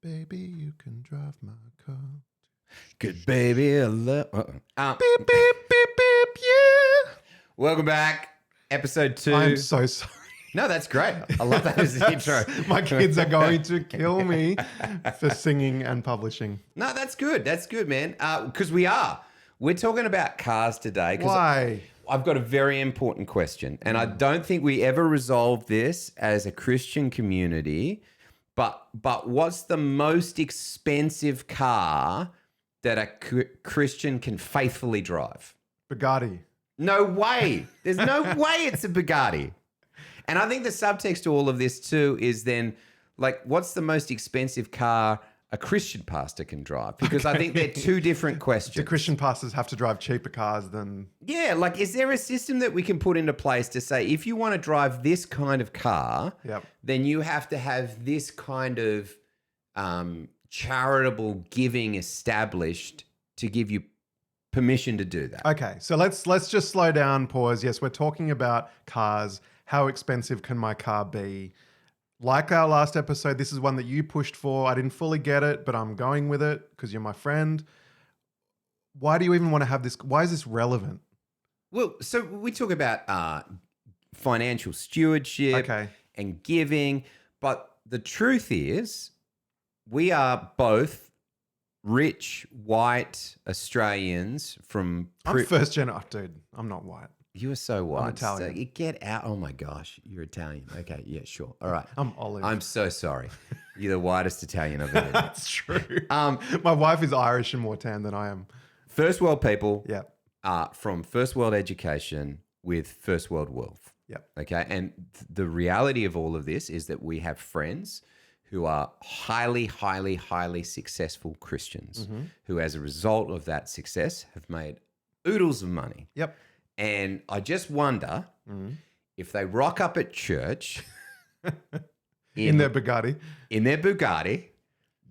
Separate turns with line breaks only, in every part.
baby, you can drive my car.
Good baby, I love.
Beep, beep, beep, beep, yeah.
Welcome back, episode 2.
I'm so sorry.
No, that's great. I love that as the intro.
My kids are going to kill me for singing and publishing.
No, that's good. That's good, man. Because we're talking about cars today. 'Cause
Why?
I've got a very important question, and I don't think we ever resolved this as a Christian community. But what's the most expensive car that a Christian can faithfully drive?
Bugatti.
No way. There's no way it's a Bugatti. And I think the subtext to all of this too is then, like, what's the most expensive car a Christian pastor can drive? Because I think they're two different questions.
Do Christian pastors have to drive cheaper cars than...
Yeah, like, is there a system that we can put into place to say, if you want to drive this kind of car,
Yep.
then you have to have this kind of charitable giving established to give you permission to do that?
Okay, so let's just slow down, pause. Yes, we're talking about cars. How expensive can my car be? Like our last episode, this is one that you pushed for. I didn't fully get it, but I'm going with it because you're my friend. Why do you even want to have this? Why is this relevant?
Well, so we talk about financial stewardship
Okay.
and giving, but the truth is we are both rich, white Australians from...
I'm first gen. Oh, dude, I'm not white.
You are so white.
Italian.
So you get out. Oh my gosh, you're Italian. Okay, yeah, sure. All right.
I'm olive.
I'm so sorry. You're the whitest Italian I've ever met.
That's true. My wife is Irish and more tan than I am.
First world people
Yeah.
from first world education with first world wealth.
Yep.
Okay. And the reality of all of this is that we have friends who are highly, highly, highly successful Christians who, as a result of that success, have made oodles of money.
Yep.
And I just wonder if they rock up at church
In their Bugatti.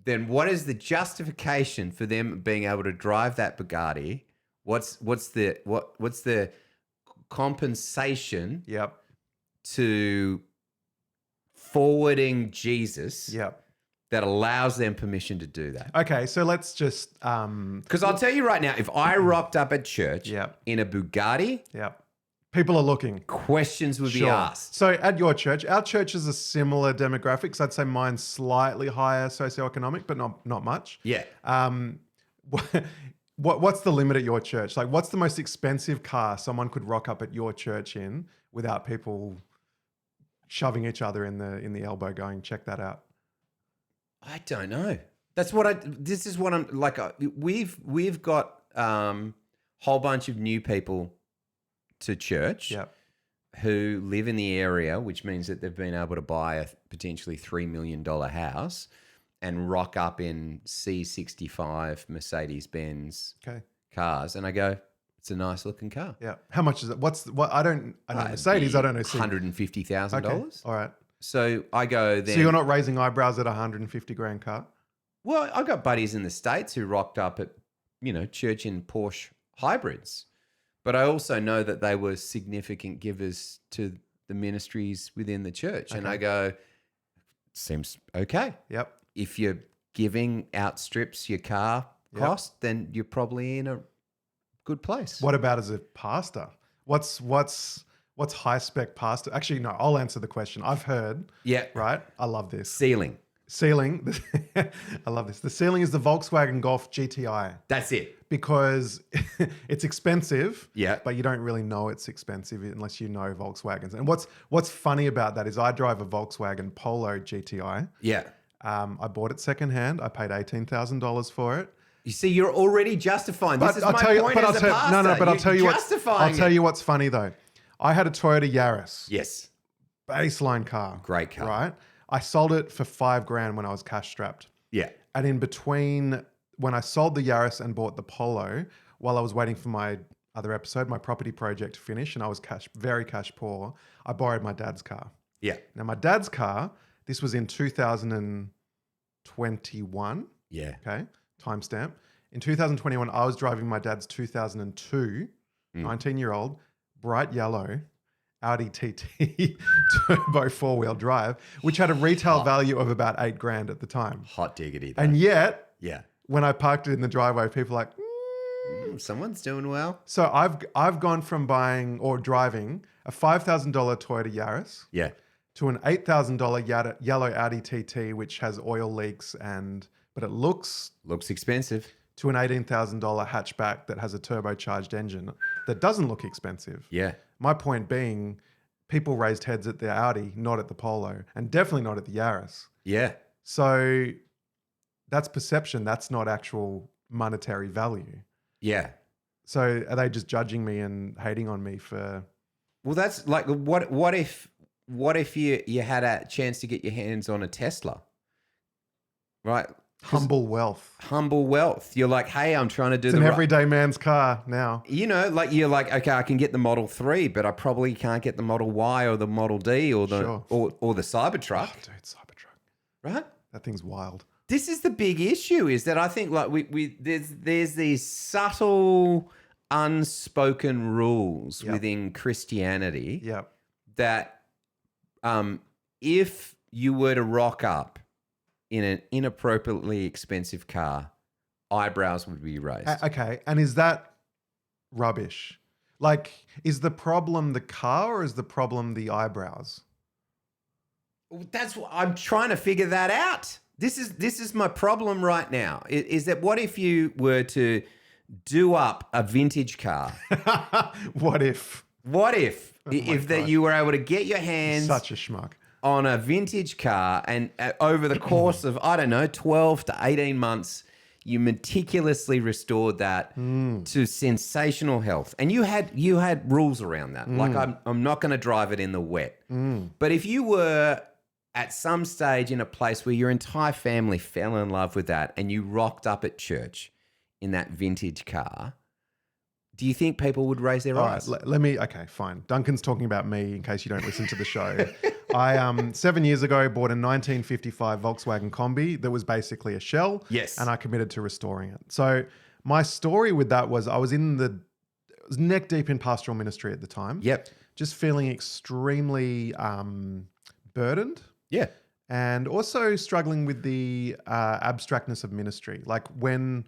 then what is the justification for them being able to drive that Bugatti? What's the compensation
Yep.
to forwarding Jesus
Yep.
that allows them permission to do that?
Okay, so let's just
Because I'll tell you right now, if I rocked up at church
Yep.
in a Bugatti,
Yep. People are looking.
questions would be asked.
So at your church, our church is a similar demographics. I'd say mine's slightly higher socioeconomic, but not much.
Yeah.
What's the limit at your church? Like, what's the most expensive car someone could rock up at your church in without people shoving each other in the elbow, going, check that out?
I don't know. This is what I'm like. We've got whole bunch of new people to church
Yep.
who live in the area, which means that they've been able to buy a potentially $3 million house and rock up in C65 Mercedes-Benz
Okay.
cars. And I go, it's a nice looking car.
Yeah. How much is it? I know Mercedes. I don't know.
$150,000.
Okay. All right.
So I go then.
So you're not raising eyebrows at a $150,000 car?
Well, I got buddies in the States who rocked up at, church in Porsche hybrids. But I also know that they were significant givers to the ministries within the church. And I go, seems okay.
Yep.
If your giving outstrips your car cost, then you're probably in a good place.
What about as a pastor? What's high spec pastor? Actually, no, I'll answer the question. I've heard.
Yeah.
Right? I love this.
Ceiling.
Ceiling. I love this. The ceiling is the Volkswagen Golf GTI
That's it.
because it's expensive.
Yeah.
But you don't really know it's expensive unless you know Volkswagens. And what's funny about that is I drive a Volkswagen Polo GTI.
Yeah.
I bought it secondhand. I paid $18,000 for it.
You see, you're already justifying. This is my point as a pastor.
No, but I'll tell you
justifying
I'll tell you what's funny though. I had a Toyota Yaris.
Yes.
Baseline car.
Great car.
Right? I sold it for $5,000 when I was cash strapped.
Yeah.
And in between when I sold the Yaris and bought the Polo, while I was waiting for my other episode, my property project to finish, and I was very cash poor, I borrowed my dad's car.
Yeah.
Now my dad's car, this was in 2021.
Yeah.
Okay. Timestamp. In 2021, I was driving my dad's 2002, 19-year-old, bright yellow, Audi TT turbo 4-wheel drive, which had a retail value of about $8,000 at the time.
Hot diggity. Though.
And yet,
yeah.
when I parked it in the driveway, people were like,
Someone's doing well.
So I've gone from buying or driving a $5,000 Toyota Yaris
Yeah.
to an $8,000 yellow Audi TT, which has oil leaks but it looks
expensive.
to an $18,000 hatchback that has a turbocharged engine that doesn't look expensive.
Yeah.
My point being, people raised heads at the Audi, not at the Polo, and definitely not at the Yaris.
Yeah.
So that's perception. That's not actual monetary value.
Yeah.
So are they just judging me and hating on me for?
Well, that's like what if you had a chance to get your hands on a Tesla, right?
Humble wealth.
Humble wealth. You're like, hey, I'm trying to do
It's an everyday man's car now.
You know, like you're like, okay, I can get the Model 3, but I probably can't get the Model Y or the Model D or the
Sure.
or the Cybertruck,
Oh, dude, Cybertruck.
right?
That thing's wild.
This is the big issue, is that I think like there's these subtle unspoken rules
Yep.
within Christianity
Yeah.
that if you were to rock up in an inappropriately expensive car, eyebrows would be raised.
Okay. And is that rubbish? Like, is the problem the car or is the problem the eyebrows?
That's what I'm trying to figure that out. This is my problem right now. Is that what if you were to do up a vintage car?
What if?
What if
God.
that you were able to get your hands
Such a schmuck.
on a vintage car and over the course of, I don't know, 12 to 18 months, you meticulously restored that to sensational health. And you had rules around that. Like I'm not going to drive it in the wet. But if you were at some stage in a place where your entire family fell in love with that and you rocked up at church in that vintage car, do you think people would raise their
All
eyes?
right, let me. Okay, fine. Duncan's talking about me in case you don't listen to the show. I 7 years ago bought a 1955 Volkswagen Combi that was basically a shell.
Yes.
And I committed to restoring it. So my story with that was I was neck deep in pastoral ministry at the time.
Yep.
Just feeling extremely burdened.
Yeah.
And also struggling with the abstractness of ministry. Like when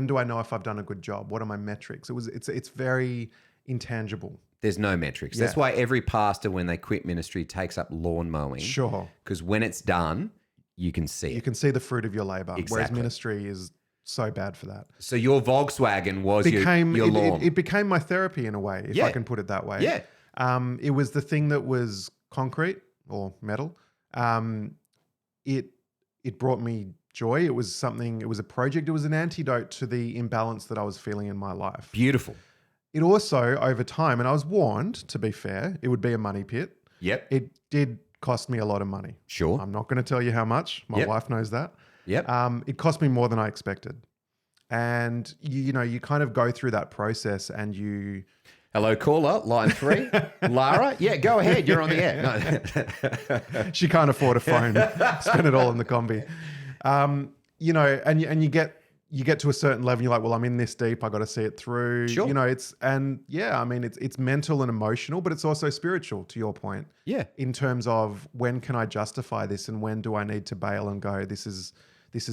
do I know if I've done a good job? What are my metrics? It's very intangible.
There's no metrics. That's
Yeah.
why every pastor, when they quit ministry, takes up lawn mowing.
Sure.
Because when it's done, you can see
You
it.
can see the fruit of your labor. Whereas
Exactly.
ministry is so bad for that.
So your Volkswagen was your lawn.
It became my therapy in a way, if
Yeah.
I can put it that way.
Yeah.
It was the thing that was concrete or metal. It brought me joy. It was a project. It was an antidote to the imbalance that I was feeling in my life.
Beautiful.
It also, over time, and I was warned, to be fair, it would be a money pit.
Yep.
It did cost me a lot of money.
Sure.
I'm not going to tell you how much. My
Yep.
wife knows that.
Yep.
It cost me more than I expected. And you kind of go through that process and you...
Hello, caller, line 3. Lara? Yeah, go ahead. You're on the air. No.
She can't afford a phone. Spend it all in the combi. And you get to a certain level. You're like, well, I'm in this deep. I got to see it through.
Sure.
It's mental and emotional, but it's also spiritual. To your point,
Yeah.
in terms of when can I justify this and when do I need to bail and go? This is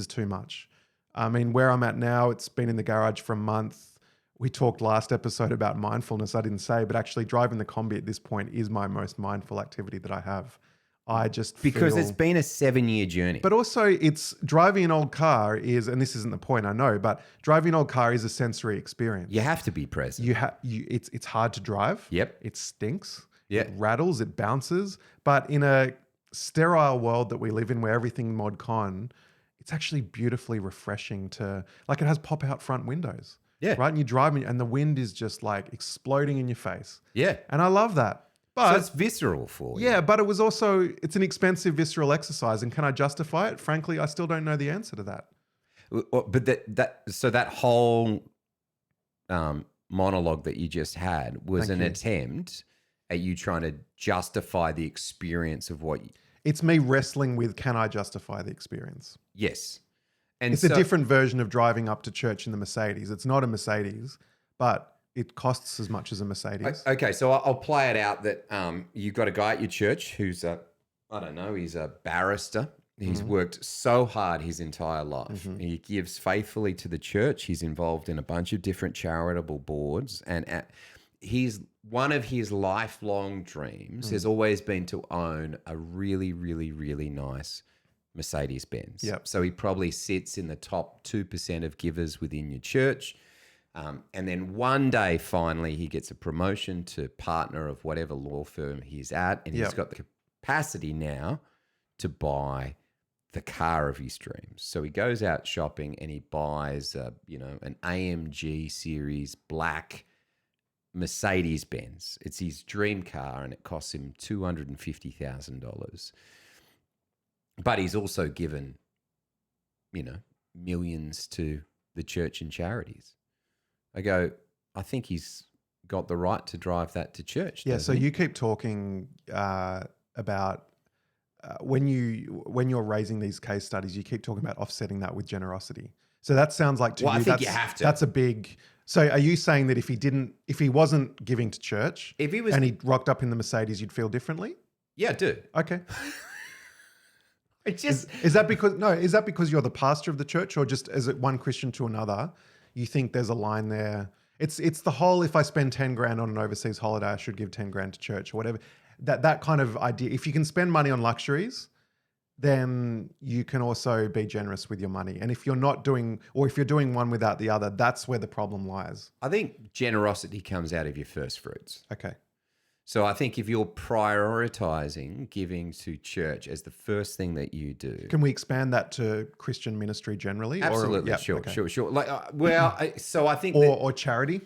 too much. I mean, where I'm at now, it's been in the garage for a month. We talked last episode about mindfulness. I didn't say, but actually driving the combi at this point is my most mindful activity that I have. I just
Because
feel...
it's been a 7-year journey.
But also it's driving an old car is, and this isn't the point I know, but driving an old car is a sensory experience.
you have to be present.
It's hard to drive.
Yep.
It stinks.
Yeah.
It rattles, it bounces. But in a sterile world that we live in where everything mod con, it's actually beautifully refreshing it has pop out front windows.
Yeah.
Right. And you drive and the wind is just like exploding in your face.
Yeah.
And I love that.
So
But
it's visceral for you.
yeah, but it's an expensive visceral exercise. And can I justify it? Frankly, I still don't know the answer to that.
But that whole monologue that you just had was
Thank
an
you.
attempt at you trying to justify the experience of what you...
It's me wrestling with, can I justify the experience?
Yes. And
It's a different version of driving up to church in the Mercedes. It's not a Mercedes, but it costs as much as a Mercedes.
Okay, so I'll play it out that you've got a guy at your church who's I don't know, he's a barrister. He's worked so hard his entire life. He gives faithfully to the church. He's involved in a bunch of different charitable boards, and he's one of his lifelong dreams has always been to own a really, really, really nice Mercedes Benz.
Yep.
So he probably sits in the top 2% of givers within your church. And then one day, finally, he gets a promotion to partner of whatever law firm he's at, and he's got the capacity now to buy the car of his dreams. So he goes out shopping and he buys, an AMG series black Mercedes Benz. It's his dream car, and it costs him $250,000. But he's also given, millions to the church and charities. I go, I think he's got the right to drive that to church.
Yeah. So
doesn't he?
you keep talking about when you're raising these case studies, you keep talking about offsetting that with generosity. So that sounds like to
Well,
you,
I think you have to.
That's a big. So are you saying that if he wasn't giving to church,
If he was,
and he rocked up in the Mercedes, you'd feel differently?
yeah, dude.
Okay.
It just
Is that because you're the pastor of the church, or just as it one Christian to another, you think there's a line there? It's the whole, if I spend 10 grand on an overseas holiday, I should give 10 grand to church or whatever. That kind of idea. If you can spend money on luxuries, then you can also be generous with your money. And if you're not doing, or if you're doing one without the other, that's where the problem lies.
I think generosity comes out of your first fruits.
Okay.
So I think if you're prioritizing giving to church as the first thing that you do,
Can we expand that to Christian ministry generally?
absolutely,
Yeah,
sure,
okay.
sure. Like, so I think
Or charity?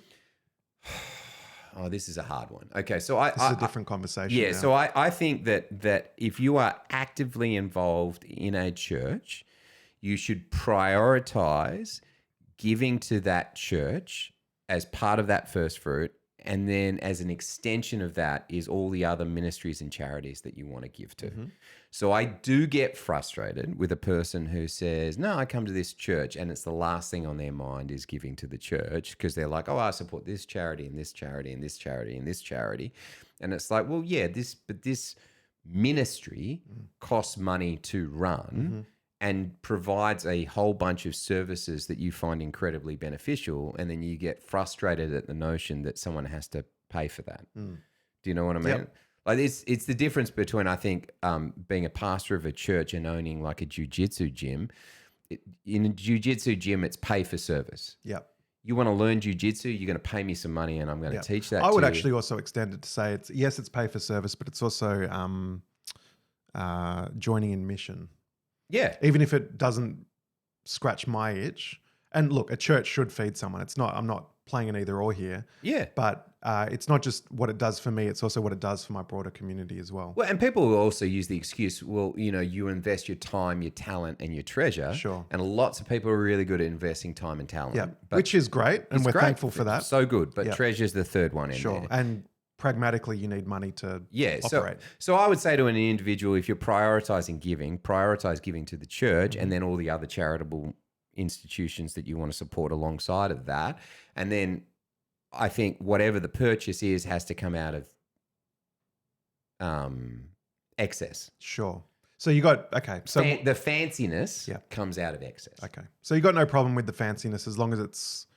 this is a hard one. Okay, so I
This is a different conversation.
yeah,
now.
so I think that if you are actively involved in a church, you should prioritize giving to that church as part of that first fruit. And then as an extension of that is all the other ministries and charities that you want to give to. So I do get frustrated with a person who says, no, I come to this church, and it's the last thing on their mind is giving to the church, because they're like, oh, I support this charity and this charity and this charity and this charity. And it's like, well, yeah, this ministry costs money to run and provides a whole bunch of services that you find incredibly beneficial, and then you get frustrated at the notion that someone has to pay for that. Do you know what I mean?
Yep.
Like it's the difference between, I think, being a pastor of a church and owning like a jiu-jitsu gym. In a jiu-jitsu gym, it's pay for service.
Yeah.
You want to learn jiu-jitsu, you're going to pay me some money, and I'm going to teach that
I would
to you.
actually also extend it to say it's pay for service, but it's also joining in mission.
Yeah.
Even if it doesn't scratch my itch. And look, a church should feed someone. I'm not playing an either or here.
Yeah.
But it's not just what it does for me, it's also what it does for my broader community as well.
Well, and people will also use the excuse, well, you invest your time, your talent, and your treasure.
Sure.
And lots of people are really good at investing time and talent.
Yeah,
But
which is great, and
it's
we're
great.
thankful for that.
So good. But
Yeah.
treasure's the third one in
Sure.
there.
And pragmatically, you need money to operate.
So I would say to an individual, if you're prioritizing giving, prioritize giving to the church
Mm-hmm.
and then all the other charitable institutions that you want to support alongside of that. And then I think whatever the purchase is has to come out of excess.
Sure. So you got, okay. So,
The fanciness
Yeah.
comes out of excess.
okay. So you got no problem with the fanciness as long as it's,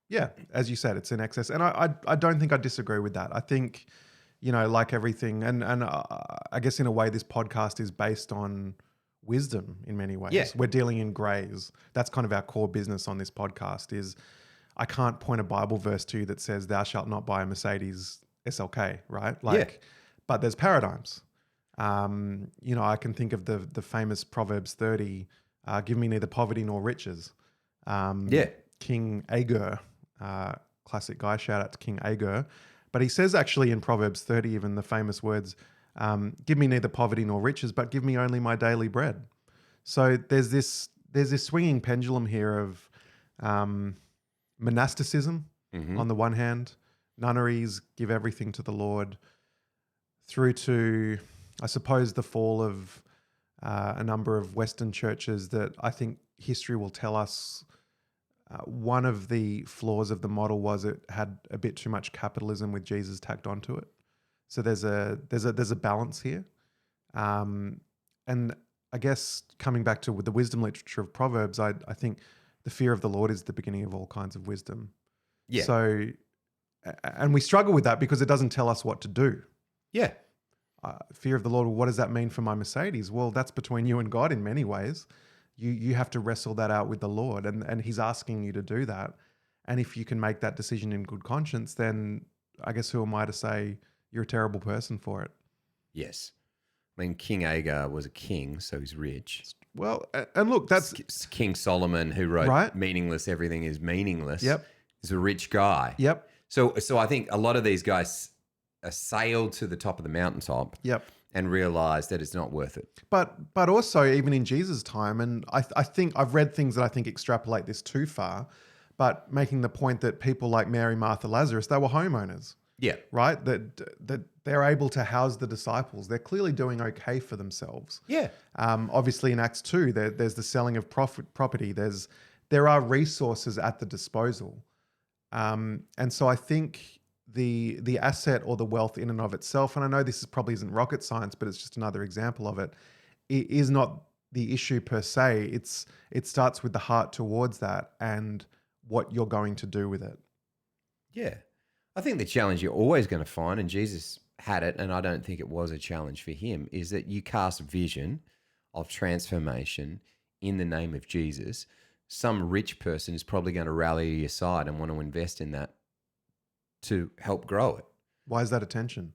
yeah, as you said, it's in excess. And I don't think I disagree with that. I think, like everything, and I guess in a way, this podcast is based on wisdom in many ways.
Yeah.
We're dealing in grays. That's kind of our core business on this podcast is I can't point a Bible verse to you that says thou shalt not buy a Mercedes SLK, right? But there's paradigms. I can think of the famous Proverbs 30, give me neither poverty nor riches. King Agur, classic guy, shout out to King Agur. But he says actually in Proverbs 30, even the famous words, give me neither poverty nor riches, but give me only my daily bread. So there's this swinging pendulum here of monasticism on the one hand, nunneries, give everything to the Lord, through to, I suppose, the fall of a number of Western churches that I think history will tell us One of the flaws of the model was it had a bit too much capitalism with Jesus tacked onto it. So there's a balance here, and I guess coming back to the wisdom literature of Proverbs, I think the fear of the Lord is the beginning of all kinds of wisdom.
Yeah.
So, and we struggle with that because it doesn't tell us what to do.
Yeah.
Fear of the Lord. Well, what does that mean for my Mercedes? Well, that's between you and God in many ways. You have to wrestle that out with the Lord, and He's asking you to do that. And if you can make that decision in good conscience, then I guess who am I to say you're a terrible person for it?
Yes. I mean, King Agar was a king, so he's rich.
Well, and look, that's
King Solomon, who wrote
Right.
"Meaningless Everything Is Meaningless."
Yep.
Is a rich guy.
Yep.
So I think a lot of these guys sailed to the top of the mountaintop
Yep.
and realized that it's not worth it.
But also even in Jesus' time, and I think I've read things that I think extrapolate this too far, but making the point that people like Mary, Martha, Lazarus, they were homeowners,
Yeah.
right? That they're able to house the disciples. They're clearly doing okay for themselves.
Yeah.
Obviously in Acts 2, there's the selling of property. There are resources at the disposal. And so I think the asset or the wealth in and of itself, and I know this probably isn't rocket science, but it's just another example of it, it is not the issue per se. It starts with the heart towards that and what you're going to do with it.
Yeah. I think the challenge you're always going to find, and Jesus had it, and I don't think it was a challenge for him, is that you cast vision of transformation in the name of Jesus. Some rich person is probably going to rally to your side and want to invest in that to help grow it.
Why is that a tension?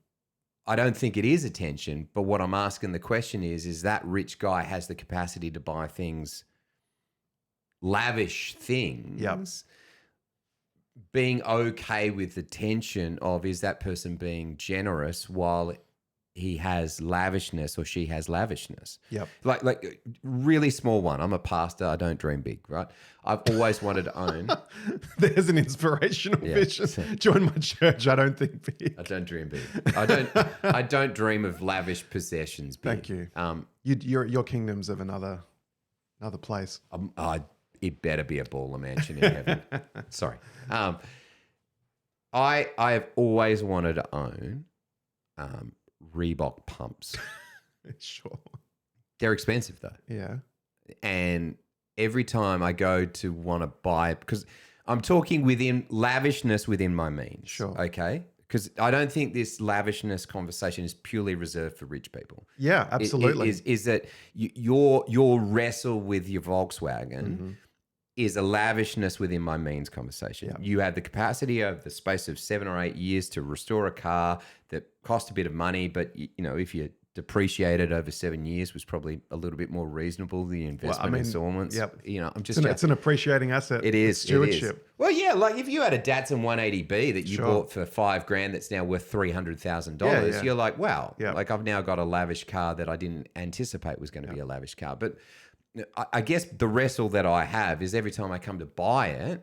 I don't think it is attention, but what I'm asking the question is that rich guy has the capacity to buy things, lavish things,
Yep.
being okay with the tension of, is that person being generous while he has lavishness or she has lavishness?
Yep.
Like really small one. I'm a pastor. I don't dream big, right? I've always wanted to own.
There's an inspirational
Yeah.
vision. Join my church. I don't think big.
I don't dream big. I don't dream of lavish possessions big.
Thank you.
Um,
Your kingdom's of another place.
it better be a baller mansion in heaven. Sorry. I have always wanted to own Reebok pumps.
Sure.
They're expensive though.
Yeah.
And every time I go to want to buy it, because I'm talking within lavishness within my means.
Sure.
Okay. Because I don't think this lavishness conversation is purely reserved for rich people.
Yeah, absolutely.
Is that your wrestle with your Volkswagen is a lavishness within my means conversation.
Yeah.
You have the capacity over the space of 7 or 8 years to restore a car that cost a bit of money, but if you depreciate it over 7 years was probably a little bit more reasonable. The investment installments.
Yep.
I'm just
It's an appreciating asset.
it is
It's stewardship.
It is. Well, yeah, like if you had a Datsun 180B that you
Sure.
bought for $5,000 that's now worth $300,000,
Yeah.
you're like, wow,
Yeah.
like I've now got a lavish car that I didn't anticipate was going to be a lavish car. But I guess the wrestle that I have is every time I come to buy it,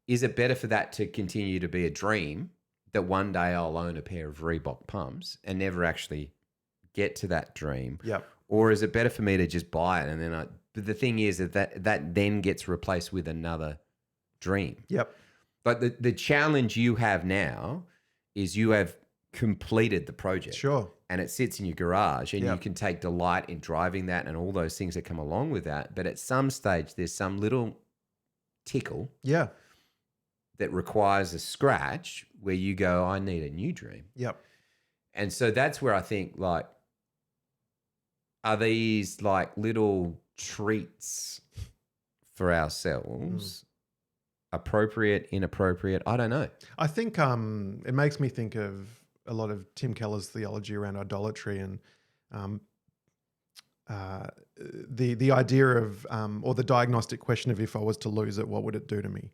is it better for that to continue to be a dream that one day I'll own a pair of Reebok pumps and never actually get to that dream?
Yep.
Or is it better for me to just buy it and then but the thing is that then gets replaced with another dream.
Yep.
But the challenge you have now is you have completed the project.
Sure.
And it sits in your garage and you
Yep.
can take delight in driving that and all those things that come along with that. But at some stage, there's some little tickle
Yeah.
that requires a scratch where you go, I need a new dream.
Yep.
And so that's where I think, like, are these like little treats for ourselves appropriate, inappropriate? I don't know.
I think it makes me think of a lot of Tim Keller's theology around idolatry and the idea of or the diagnostic question of, if I was to lose it, what would it do to me?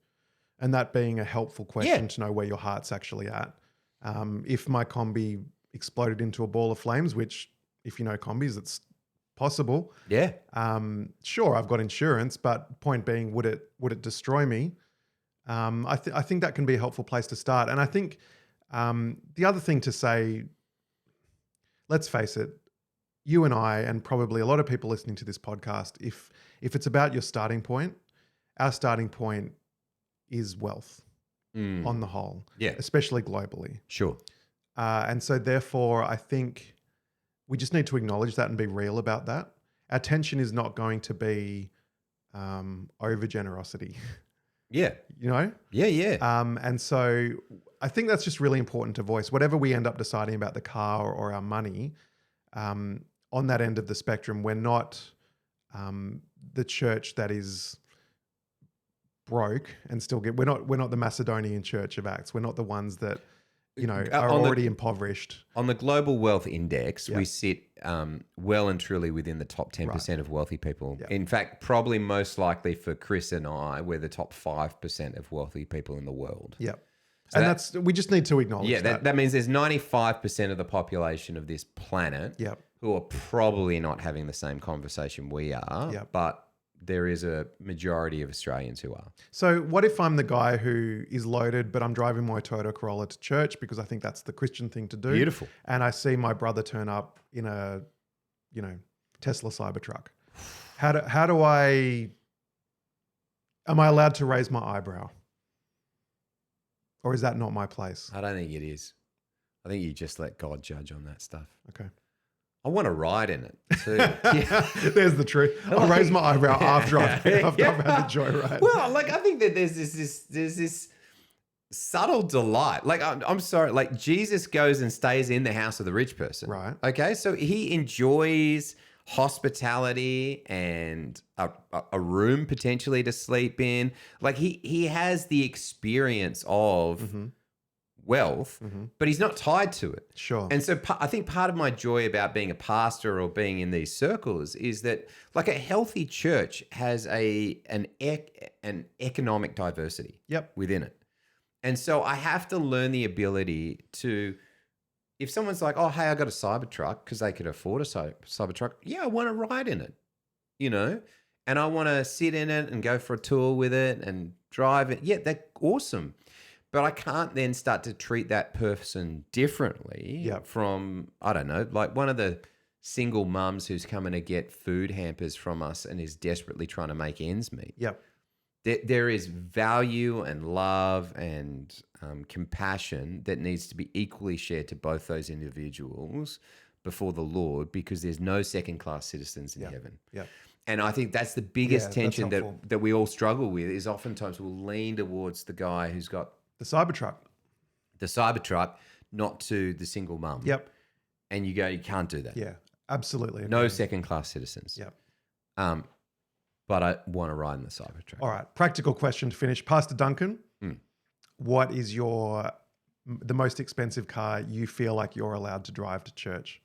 And that being a helpful question to know where your heart's actually at. If my combi exploded into a ball of flames, which if you know combis, it's possible.
Yeah.
Sure, I've got insurance, but point being, would it destroy me? I think that can be a helpful place to start. And I think the other thing to say, let's face it, you and I, and probably a lot of people listening to this podcast, if it's about your starting point, our starting point is wealth
Mm.
on the whole,
Yeah.
especially globally.
Sure.
And so therefore, I think we just need to acknowledge that and be real about that. Our tension is not going to be over generosity,
Yeah.
you know?
Yeah. Yeah.
And so I think that's just really important to voice. Whatever we end up deciding about the car or our money, on that end of the spectrum, we're not the church that is broke and still we're not the Macedonian Church of Acts. We're not the ones that, you know, are
on the-
already impoverished.
On the global wealth index,
Yeah.
we sit well and truly within the top 10% of wealthy people.
Yeah.
In fact, probably most likely for Chris and I, we're the top 5% of wealthy people in the world.
Yeah.
So
And
that-
we just need to acknowledge
Yeah,
that.
that means there's 95% of the population of this planet
Yeah.
who are probably not having the same conversation we are,
Yeah.
but there is a majority of Australians who are.
So what if I'm the guy who is loaded, but I'm driving my Toyota Corolla to church because I think that's the Christian thing to do.
Beautiful.
And I see my brother turn up in a, you know, Tesla Cybertruck. Am I allowed to raise my eyebrow? Or is that not my place?
I don't think it is. I think you just let God judge on that stuff.
Okay.
I want to ride in it too. Yeah.
There's the truth. I'll raise my eyebrow after I've had the joyride.
Well, like I think that there's this subtle delight. Like I'm sorry, like Jesus goes and stays in the house of the rich person.
Right.
Okay, so he enjoys hospitality and a room potentially to sleep in. Like he has the experience of wealth, but he's not tied to it.
Sure.
And so I think part of my joy about being a pastor or being in these circles is that like a healthy church has an economic diversity
Yep.
within it. And so I have to learn the ability to, if someone's like, oh, hey, I got a Cybertruck because they could afford a Cybertruck. Yeah, I want to ride in it, you know, and I want to sit in it and go for a tour with it and drive it. Yeah, that's awesome. But I can't then start to treat that person differently
Yep.
from, I don't know, like one of the single mums who's coming to get food hampers from us and is desperately trying to make ends meet.
Yep.
There is value and love and compassion that needs to be equally shared to both those individuals before the Lord, because there's no second-class citizens in heaven.
Yep.
And I think that's the biggest
Yeah, that's
tension
helpful.
that we all struggle with, is oftentimes we'll lean towards the guy who's got
The Cybertruck.
the Cybertruck, not to the single mum.
Yep.
And you go, you can't do that.
Yeah. Absolutely.
No
agree.
second-class citizens.
Yep.
But I want to ride in the Cybertruck.
All right. Practical question to finish. Pastor Duncan,
Mm.
what is the most expensive car you feel like you're allowed to drive to church?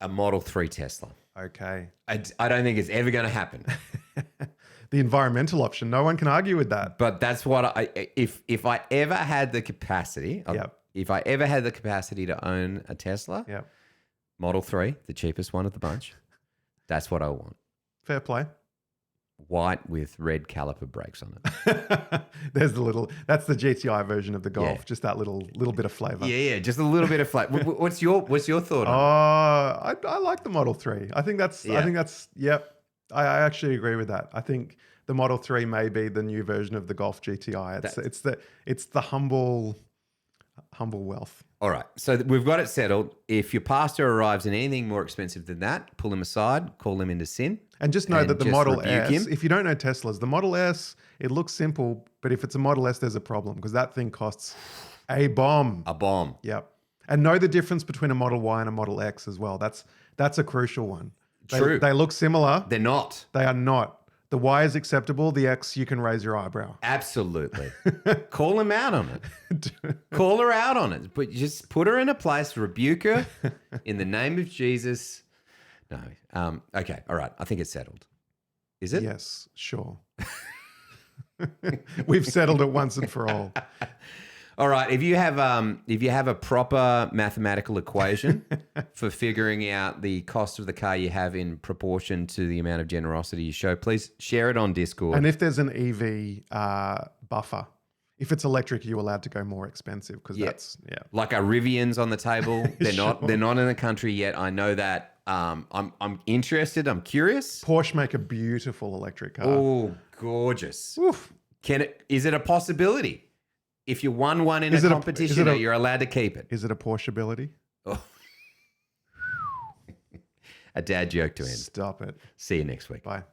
A Model 3 Tesla.
Okay.
I don't think it's ever going to happen.
The environmental option. No one can argue with that.
But that's what if I ever had the capacity,
Yep.
if I ever had the capacity to own a Tesla,
Yeah.
Model 3, the cheapest one of the bunch, that's what I want.
Fair play.
White with red caliper brakes on it.
That's the GTI version of the Golf.
Yeah.
Just that little bit of flavor.
Yeah, just a little bit of flat. What's your thought on it?
I like the Model 3. I think that's,
Yeah.
yep. I actually agree with that. I think the Model 3 may be the new version of the Golf GTI. It's the humble wealth.
All right, so we've got it settled. If your pastor arrives in anything more expensive than that, pull him aside, call him into sin.
And just know
And
that the
just
Model
rebuke
S,
him.
if you don't know Teslas, the Model S, it looks simple, but if it's a Model S, there's a problem because that thing costs a bomb.
A bomb.
Yep. And know the difference between a Model Y and a Model X as well. That's a crucial one.
True.
They look similar.
They're not.
They are not. The Y is acceptable. The X, you can raise your eyebrow.
Absolutely. Call him out on it. Call her out on it. But just put her in a place, rebuke her in the name of Jesus. No. Okay. All right. I think it's settled. Is it?
Yes, sure. We've settled it once and for all.
All right. If you have a proper mathematical equation for figuring out the cost of the car you have in proportion to the amount of generosity you show, please share it on Discord.
And if there's an EV buffer, if it's electric, you're allowed to go more expensive because that's
Like our Rivians on the table. They're not. They're not in the country yet. I know that. I'm interested. I'm curious.
Porsche make a beautiful electric car.
Oh, gorgeous.
Oof.
Is it a possibility? If you won one in
Is
a
it a-
competition,
is it a-
you're allowed to keep it.
Is it a Porscheability?
Oh. A dad joke to end.
Stop it.
See you next week.
Bye.